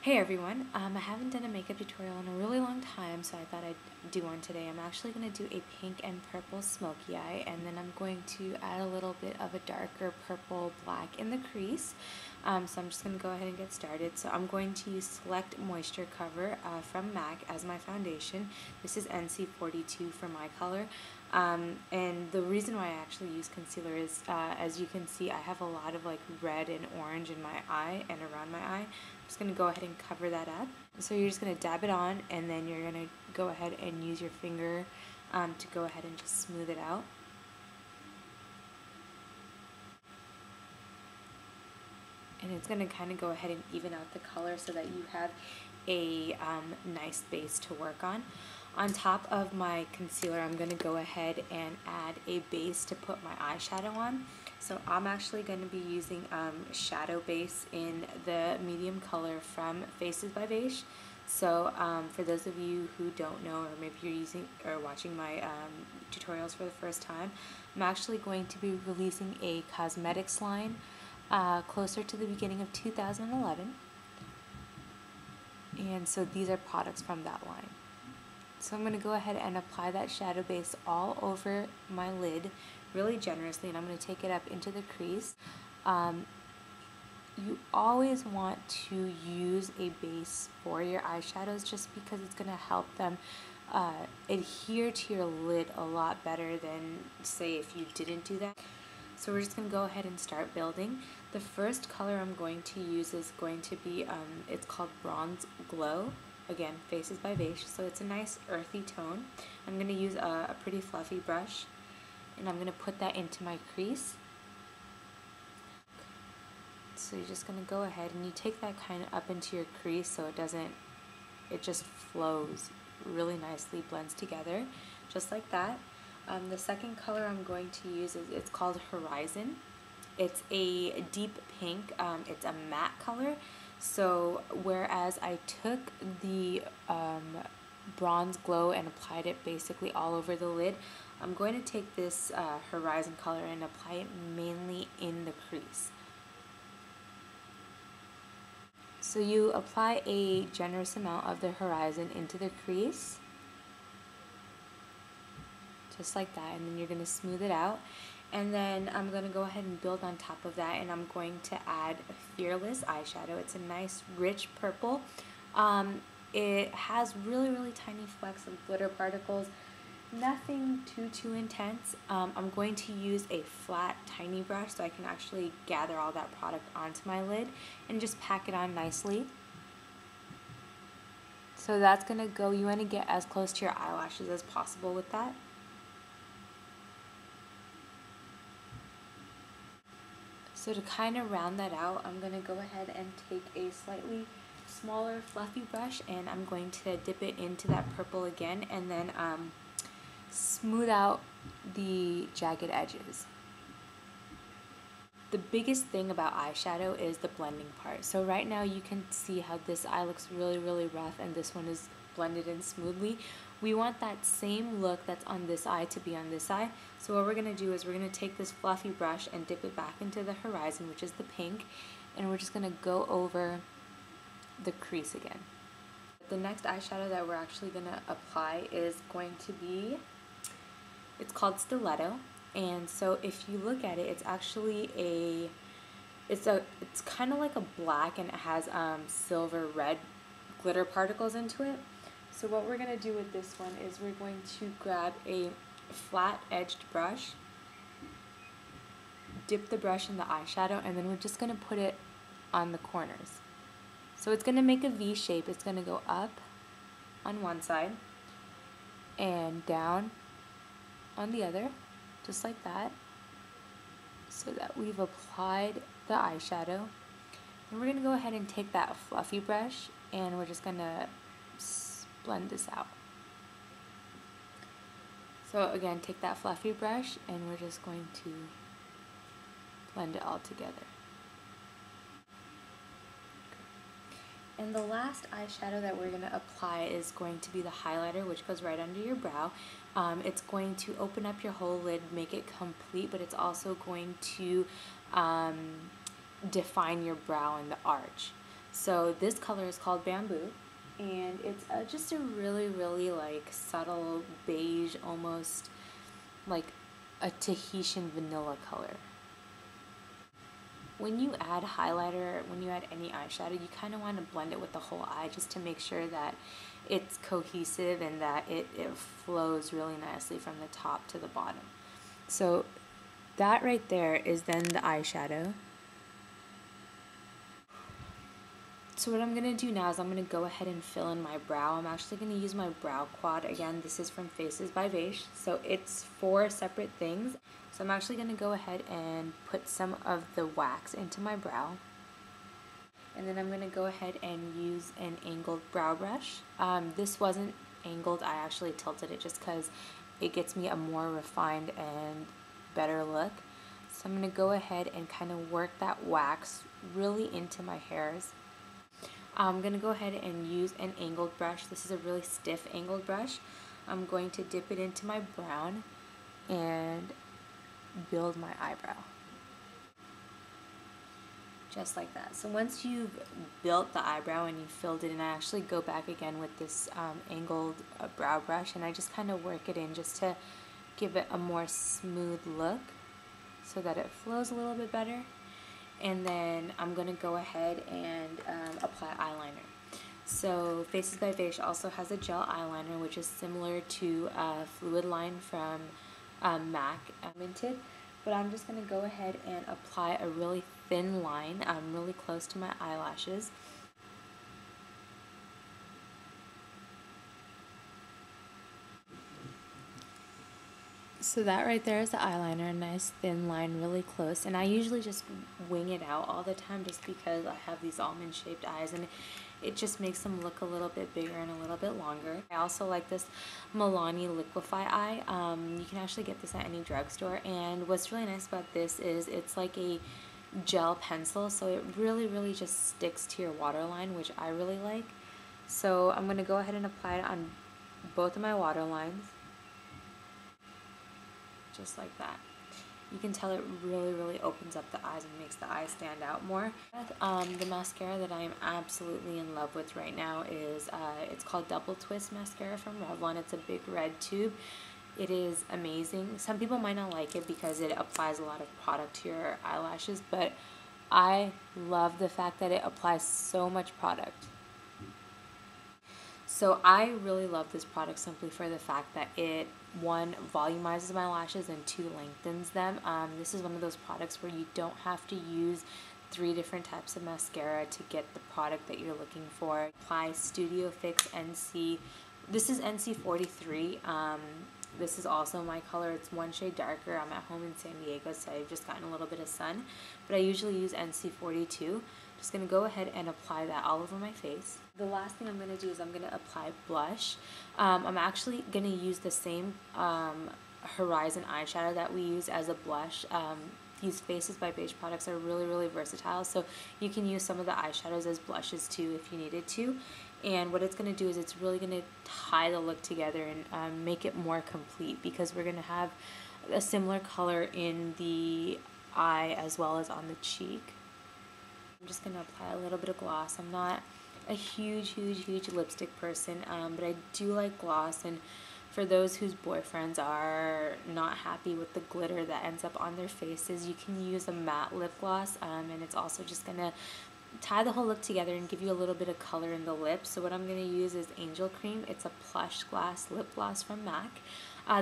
Hey everyone, I haven't done a makeup tutorial in a really long time, so I thought I'd do one today. I'm actually going to do a pink and purple smoky eye, and then I'm going to add a little bit of a darker purple black in the crease. So I'm just going to go ahead and get started. So I'm going to use Select Moisture Cover from MAC as my foundation. This is NC42 for my color. And the reason why I actually use concealer is, as you can see, I have a lot of like red and orange in my eye and around my eye. I'm just going to go ahead and cover that up. So you're just going to dab it on, and then you're going to go ahead and use your finger to go ahead and just smooth it out. And it's going to kind of go ahead and even out the color so that you have a nice base to work on. On top of my concealer, I'm going to go ahead and add a base to put my eyeshadow on. So I'm actually going to be using Shadow Base in the medium color from Faces by Beige. So for those of you who don't know, or maybe you're using or watching my tutorials for the first time, I'm actually going to be releasing a cosmetics line closer to the beginning of 2011. And so these are products from that line. So I'm going to go ahead and apply that shadow base all over my lid really generously, and I'm going to take it up into the crease. You always want to use a base for your eyeshadows just because it's going to help them adhere to your lid a lot better than, say, if you didn't do that. So we're just going to go ahead and start building. The first color I'm going to use is going to be, it's called Bronze Glow. Again, Faces by Beige, so it's a nice earthy tone. I'm going to use a pretty fluffy brush, and I'm going to put that into my crease. So you're just going to go ahead and you take that kind of up into your crease so it just flows really nicely, blends together, just like that. The second color I'm going to use it's called Horizon. It's a deep pink, it's a matte color. So whereas I took the Bronze Glow and applied it basically all over the lid, I'm going to take this Horizon color and apply it mainly in the crease. So you apply a generous amount of the Horizon into the crease, just like that, and then you're going to smooth it out. And then I'm going to go ahead and build on top of that, and I'm going to add Fearless eyeshadow. It's a nice rich purple. It has really tiny flecks of glitter particles. Nothing too intense. I'm going to use a flat tiny brush so I can actually gather all that product onto my lid and just pack it on nicely. So that's going to go, you want to get as close to your eyelashes as possible with that. So to kind of round that out, I'm going to go ahead and take a slightly smaller fluffy brush, and I'm going to dip it into that purple again, and then smooth out the jagged edges. The biggest thing about eyeshadow is the blending part. So right now you can see how this eye looks really rough and this one is blended in smoothly. We want that same look that's on this eye to be on this eye. So what we're going to do is we're going to take this fluffy brush and dip it back into the Horizon, which is the pink, and we're just going to go over the crease again. The next eyeshadow that we're actually going to apply is going to be, it's called Stiletto. And so if you look at it, it's actually it's kind of like a black, and it has silver red glitter particles into it. So what we're going to do with this one is we're going to grab a flat edged brush, dip the brush in the eyeshadow, and then we're just going to put it on the corners. So it's going to make a V shape. It's going to go up on one side and down on the other, just like that, so that we've applied the eyeshadow. And we're going to go ahead and take that fluffy brush, and we're just going to blend this out. So again, take that fluffy brush, and we're just going to blend it all together. And the last eyeshadow that we're going to apply is going to be the highlighter, which goes right under your brow. It's going to open up your whole lid, make it complete, but it's also going to define your brow and the arch. So this color is called Bamboo, and it's just a really, really like subtle beige, almost like a Tahitian vanilla color. When you add highlighter, when you add any eyeshadow, you kind of want to blend it with the whole eye just to make sure that it's cohesive and that it flows really nicely from the top to the bottom. So that right there is then the eyeshadow. So what I'm going to do now is I'm going to go ahead and fill in my brow. I'm actually going to use my brow quad. Again, this is from Faces by Beige. So it's 4 separate things. So I'm actually going to go ahead and put some of the wax into my brow. And then I'm going to go ahead and use an angled brow brush. This wasn't angled, I actually tilted it just because it gets me a more refined and better look. So I'm going to go ahead and kind of work that wax really into my hairs. I'm going to go ahead and use an angled brush. This is a really stiff angled brush. I'm going to dip it into my brown and build my eyebrow. Just like that. So once you've built the eyebrow and you filled it in, I actually go back again with this angled brow brush and I just kind of work it in just to give it a more smooth look so that it flows a little bit better. And then I'm going to go ahead and apply eyeliner. So Faces by Beige also has a gel eyeliner, which is similar to Fluid Line from MAC Minted. But I'm just going to go ahead and apply a really thin line really close to my eyelashes. So that right there is the eyeliner, a nice thin line really close, and I usually just wing it out all the time just because I have these almond shaped eyes and it just makes them look a little bit bigger and a little bit longer. I also like this Milani Liquify Eye. You can actually get this at any drugstore, and what's really nice about this is it's like a gel pencil, so it really just sticks to your waterline, which I really like. So I'm going to go ahead and apply it on both of my waterlines. Just like that. You can tell it really opens up the eyes and makes the eyes stand out more. The mascara that I am absolutely in love with right now is it's called Double Twist Mascara from Revlon. It's a big red tube. It is amazing. Some people might not like it because it applies a lot of product to your eyelashes, but I love the fact that it applies so much product. So I really love this product simply for the fact that it, 1, volumizes my lashes, and 2, lengthens them. This is one of those products where you don't have to use 3 different types of mascara to get the product that you're looking for. Apply Studio Fix NC. This is NC43. This is also my color. It's 1 shade darker. I'm at home in San Diego, so I've just gotten a little bit of sun. But I usually use NC42. Just going to go ahead and apply that all over my face. The last thing I'm going to do is I'm going to apply blush. I'm actually going to use the same Horizon eyeshadow that we use as a blush. These Faces by Beige products are really versatile, so you can use some of the eyeshadows as blushes too if you needed to. And what it's going to do is it's really going to tie the look together and make it more complete, because we're going to have a similar color in the eye as well as on the cheek. I'm just going to apply a little bit of gloss. I'm not a huge lipstick person, but I do like gloss, and for those whose boyfriends are not happy with the glitter that ends up on their faces, you can use a matte lip gloss, and it's also just going to tie the whole look together and give you a little bit of color in the lips. So what I'm going to use is Angel Cream. It's a Plush Glass lip gloss from MAC.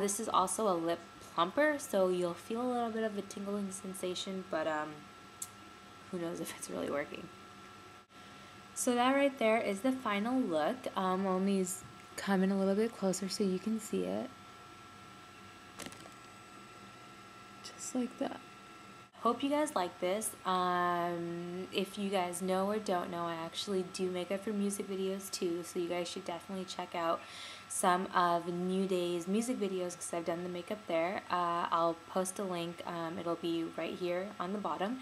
This is also a lip plumper, so you'll feel a little bit of a tingling sensation, but who knows if it's really working. So that right there is the final look. Let me come in a little bit closer so you can see it. Just like that. Hope you guys like this. If you guys know or don't know, I actually do makeup for music videos too, so you guys should definitely check out some of New Day's music videos because I've done the makeup there. I'll post a link. It'll be right here on the bottom.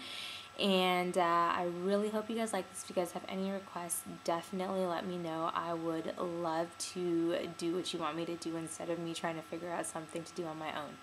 And I really hope you guys like this. If you guys have any requests, definitely let me know. I would love to do what you want me to do instead of me trying to figure out something to do on my own.